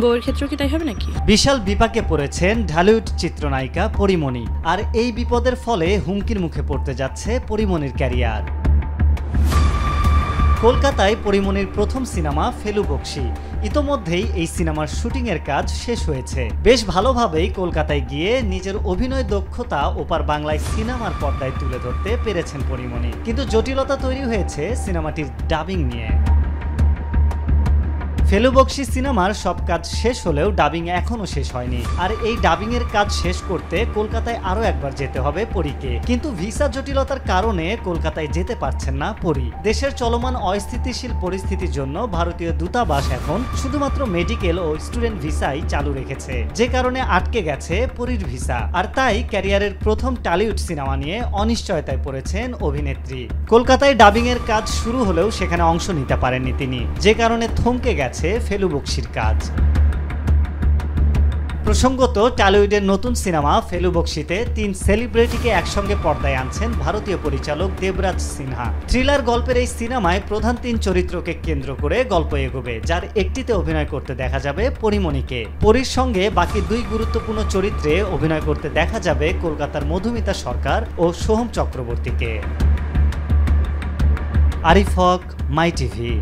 বউয়ের ক্ষেত্রেও কি তাই হবে নাকি? বিশাল বিপাকে পড়েছেন ঢালিউড চিত্রনায়িকা পরিমণি। আর এই বিপদের ফলে হুমকির মুখে পড়তে যাচ্ছে পরিমণির ক্যারিয়ার। কলকাতায় পরিমণির প্রথম সিনেমা ফেলু বকশী। ইতোমধ্যেই এই সিনেমার শুটিংয়ের কাজ শেষ হয়েছে। বেশ ভালোভাবেই কলকাতায় গিয়ে নিজের অভিনয় দক্ষতা ওপার বাংলায় সিনেমার পর্দায় তুলে ধরতে পেরেছেন পরিমণি। কিন্তু জটিলতা তৈরি হয়েছে সিনেমাটির ডাবিং নিয়ে। ফেলু বকশী সিনেমার সব কাজ শেষ হলেও ডাবিং এখনো শেষ হয়নি। আর এই ডাবিং এর কাজ শেষ করতে কলকাতায় আরো একবার যেতে হবে পরীকে। কিন্তু ভিসা জটিলতার কারণে কলকাতায় যেতে পারছেন না পরী। দেশের চলমান অস্থিতিশীল পরিস্থিতির জন্য ভারতীয় দূতাবাস এখন শুধুমাত্র মেডিকেল ও স্টুডেন্ট ভিসাই চালু রেখেছে, যে কারণে আটকে গেছে পরীর ভিসা। আর তাই ক্যারিয়ারের প্রথম টলিউড সিনেমা নিয়ে অনিশ্চয়তায় পড়েছেন অভিনেত্রী। কলকাতায় ডাবিং এর কাজ শুরু হলেও সেখানে অংশ নিতে পারেননি তিনি, যে কারণে থমকে গেছে ফেলু বকশীর কাজ। প্রসঙ্গত, টলিউডের নতুন সিনেমা ফেলু বকশীতে 3 সেলিব্রিটিকে একসঙ্গে পর্দায় আনছেন ভারতীয় পরিচালক দেবরাজ সিনহা। থ্রিলার গল্পের এই সিনেমায় প্রধান 3 চরিত্রকে কেন্দ্র করে গল্প এগোবে, যার একটিতে অভিনয় করতে দেখা যাবে পরিমণিকে। পরীর সঙ্গে বাকি 2 গুরুত্বপূর্ণ চরিত্রে অভিনয় করতে দেখা যাবে কলকাতার মধুমিতা সরকার ও সোহম চক্রবর্তীকে। Arif Haque, my TV.